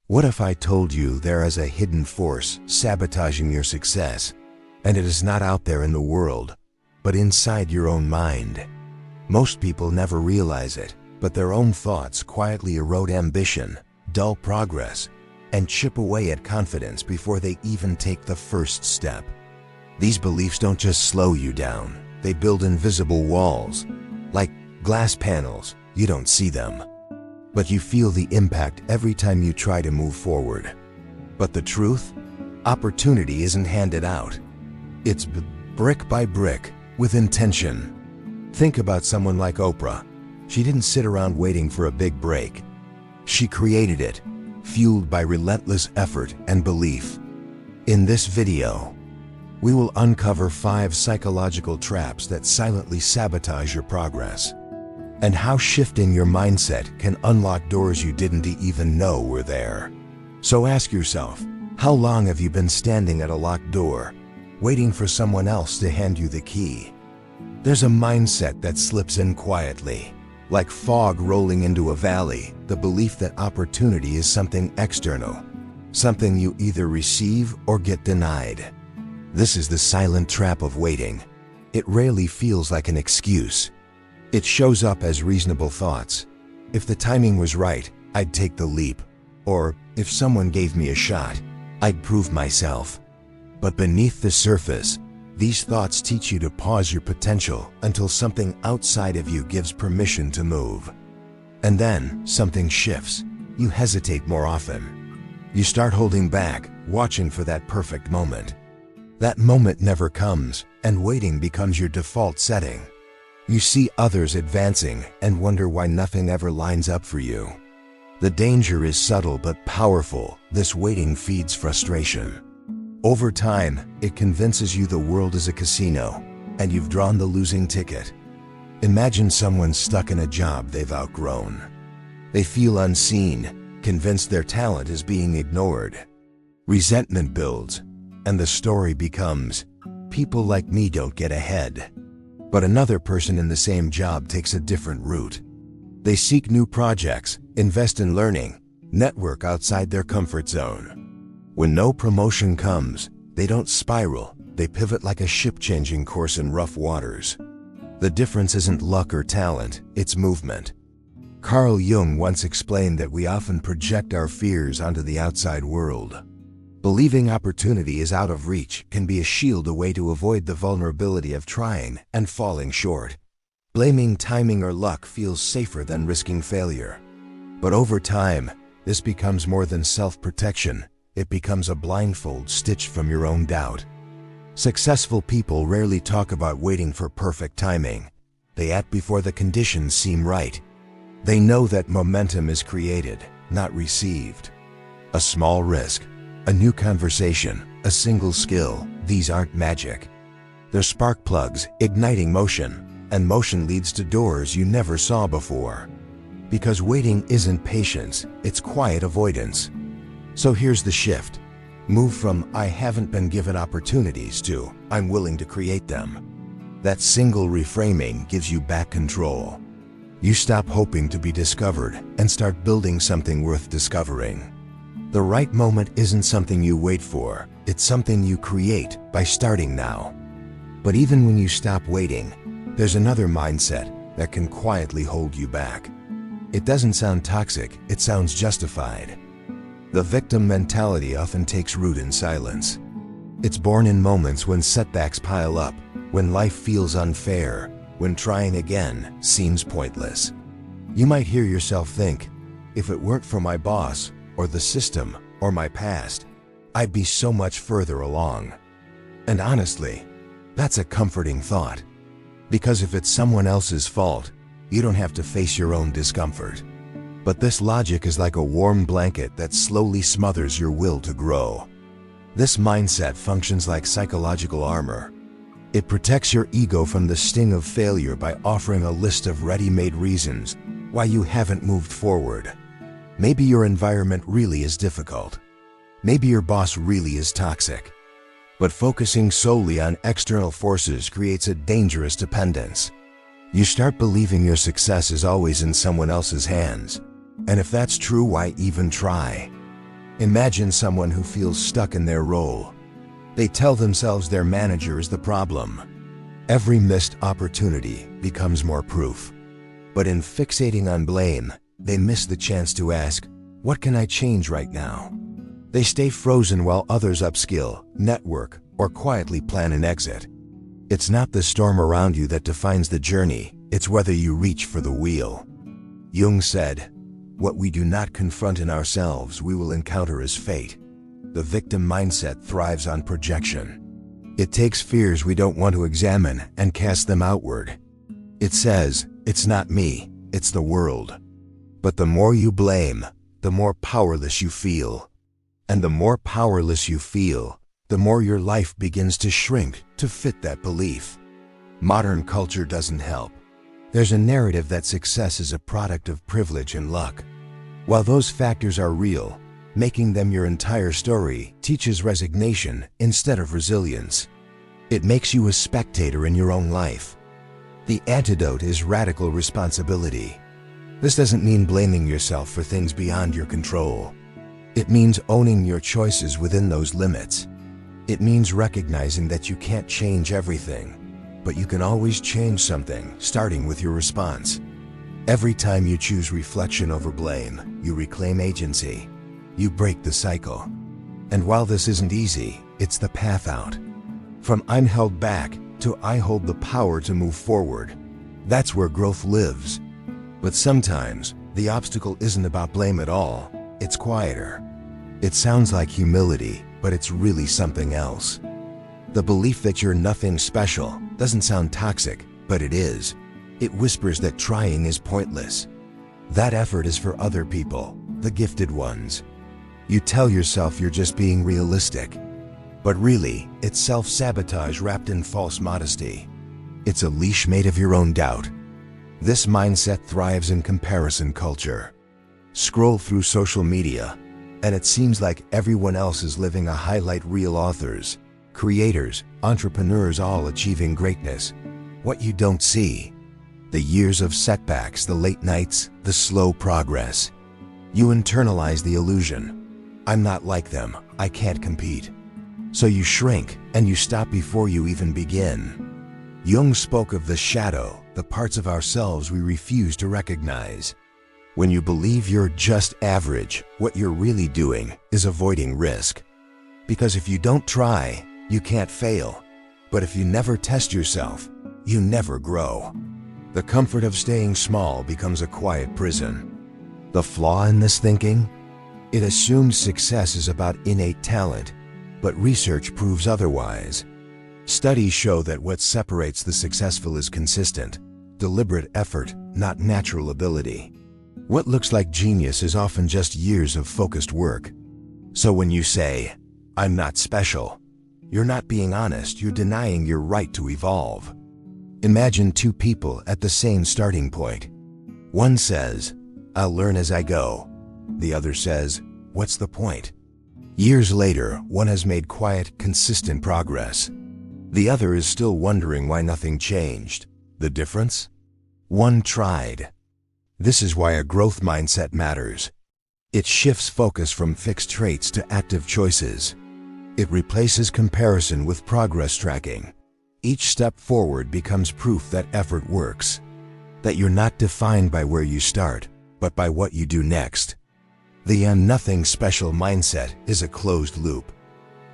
What if I told you there is a hidden force sabotaging your success, and it is not out there in the world, but inside your own mind? Most people never realize it, but their own thoughts quietly erode ambition, dull progress, and chip away at confidence before they even take the first step. These beliefs don't just slow you down, they build invisible walls. Like glass panels, you don't see them, but you feel the impact every time you try to move forward. But the truth? Opportunity isn't handed out. It's brick by brick, with intention. Think about someone like Oprah. She didn't sit around waiting for a big break. She created it, fueled by relentless effort and belief. In this video, we will uncover 5 psychological traps that silently sabotage your progress, and how shifting your mindset can unlock doors you didn't even know were there. So ask yourself, how long have you been standing at a locked door, waiting for someone else to hand you the key? There's a mindset that slips in quietly, like fog rolling into a valley, the belief that opportunity is something external, something you either receive or get denied. This is the silent trap of waiting. It rarely feels like an excuse. It shows up as reasonable thoughts. If the timing was right, I'd take the leap. Or, if someone gave me a shot, I'd prove myself. But beneath the surface, these thoughts teach you to pause your potential until something outside of you gives permission to move. And then, something shifts. You hesitate more often. You start holding back, watching for that perfect moment. That moment never comes, and waiting becomes your default setting. You see others advancing and wonder why nothing ever lines up for you. The danger is subtle but powerful. This waiting feeds frustration. Over time, it convinces you the world is a casino, and you've drawn the losing ticket. Imagine someone stuck in a job they've outgrown. They feel unseen, convinced their talent is being ignored. Resentment builds, and the story becomes, people like me don't get ahead. But another person in the same job takes a different route. They seek new projects, invest in learning, network outside their comfort zone. When no promotion comes, they don't spiral, they pivot like a ship changing course in rough waters. The difference isn't luck or talent, it's movement. Carl Jung once explained that we often project our fears onto the outside world. Believing opportunity is out of reach can be a shield, a way to avoid the vulnerability of trying and falling short. Blaming timing or luck feels safer than risking failure. But over time, this becomes more than self-protection. It becomes a blindfold stitched from your own doubt. Successful people rarely talk about waiting for perfect timing. They act before the conditions seem right. They know that momentum is created, not received. A small risk, a new conversation, a single skill, these aren't magic. They're spark plugs, igniting motion, and motion leads to doors you never saw before. Because waiting isn't patience, it's quiet avoidance. So here's the shift. Move from "I haven't been given opportunities" to "I'm willing to create them." That single reframing gives you back control. You stop hoping to be discovered and start building something worth discovering. The right moment isn't something you wait for, it's something you create by starting now. But even when you stop waiting, there's another mindset that can quietly hold you back. It doesn't sound toxic, it sounds justified. The victim mentality often takes root in silence. It's born in moments when setbacks pile up, when life feels unfair, when trying again seems pointless. You might hear yourself think, if it weren't for my boss, or the system, or my past, I'd be so much further along. And honestly, that's a comforting thought. Because if it's someone else's fault, you don't have to face your own discomfort. But this logic is like a warm blanket that slowly smothers your will to grow. This mindset functions like psychological armor. It protects your ego from the sting of failure by offering a list of ready-made reasons why you haven't moved forward. Maybe your environment really is difficult. Maybe your boss really is toxic. But focusing solely on external forces creates a dangerous dependence. You start believing your success is always in someone else's hands. And if that's true, why even try? Imagine someone who feels stuck in their role. They tell themselves their manager is the problem. Every missed opportunity becomes more proof. But in fixating on blame, they miss the chance to ask, what can I change right now? They stay frozen while others upskill, network, or quietly plan an exit. It's not the storm around you that defines the journey, it's whether you reach for the wheel. Jung said, "What we do not confront in ourselves, we will encounter as fate." The victim mindset thrives on projection. It takes fears we don't want to examine and casts them outward. It says, "It's not me, it's the world." But the more you blame, the more powerless you feel. And the more powerless you feel, the more your life begins to shrink to fit that belief. Modern culture doesn't help. There's a narrative that success is a product of privilege and luck. While those factors are real, making them your entire story teaches resignation instead of resilience. It makes you a spectator in your own life. The antidote is radical responsibility. This doesn't mean blaming yourself for things beyond your control. It means owning your choices within those limits. It means recognizing that you can't change everything, but you can always change something, starting with your response. Every time you choose reflection over blame, you reclaim agency. You break the cycle. And while this isn't easy, it's the path out. From "I'm held back" to "I hold the power to move forward." That's where growth lives. But sometimes, the obstacle isn't about blame at all. It's quieter. It sounds like humility, but it's really something else. The belief that you're nothing special doesn't sound toxic, but it is. It whispers that trying is pointless. That effort is for other people, the gifted ones. You tell yourself you're just being realistic. But really, it's self-sabotage wrapped in false modesty. It's a leash made of your own doubt. This mindset thrives in comparison culture. Scroll through social media, and it seems like everyone else is living a highlight reel. Authors, creators, entrepreneurs all achieving greatness. What you don't see: the years of setbacks, the late nights, the slow progress. You internalize the illusion. I'm not like them, I can't compete. So you shrink, and you stop before you even begin. Jung spoke of the shadow, the parts of ourselves we refuse to recognize. When you believe you're just average, what you're really doing is avoiding risk. Because if you don't try, you can't fail. But if you never test yourself, you never grow. The comfort of staying small becomes a quiet prison. The flaw in this thinking? It assumes success is about innate talent, but research proves otherwise. Studies show that what separates the successful is consistent, deliberate effort, not natural ability. What looks like genius is often just years of focused work. So when you say, "I'm not special," you're not being honest, you're denying your right to evolve. Imagine two people at the same starting point. One says, "I'll learn as I go." The other says, "What's the point?" Years later, one has made quiet, consistent progress. The other is still wondering why nothing changed. The difference? One tried. This is why a growth mindset matters. It shifts focus from fixed traits to active choices. It replaces comparison with progress tracking. Each step forward becomes proof that effort works. That you're not defined by where you start, but by what you do next. The "I'm nothing special" mindset is a closed loop.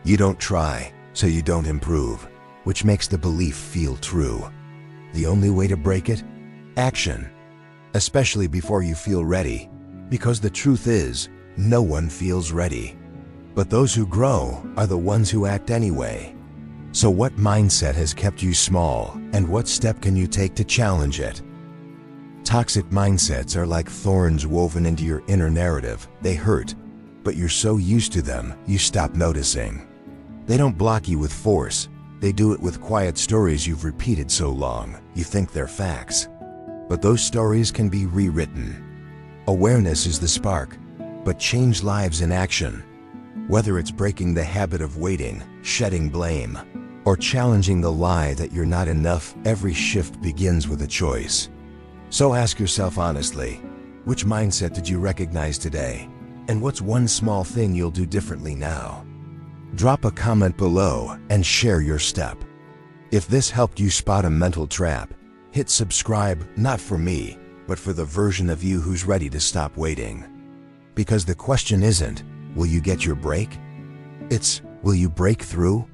You don't try, so you don't improve, which makes the belief feel true. The only way to break it? Action. Especially before you feel ready, because the truth is, no one feels ready. But those who grow are the ones who act anyway. So what mindset has kept you small, and what step can you take to challenge it? Toxic mindsets are like thorns woven into your inner narrative. They hurt, but you're so used to them, you stop noticing. They don't block you with force. They do it with quiet stories you've repeated so long, you think they're facts. But those stories can be rewritten. Awareness is the spark, but change lives in action. Whether it's breaking the habit of waiting, shedding blame, or challenging the lie that you're not enough, every shift begins with a choice. So ask yourself honestly, which mindset did you recognize today? And what's one small thing you'll do differently now? Drop a comment below and share your step. If this helped you spot a mental trap, hit subscribe, not for me, but for the version of you who's ready to stop waiting. Because the question isn't, will you get your break? It's, will you break through?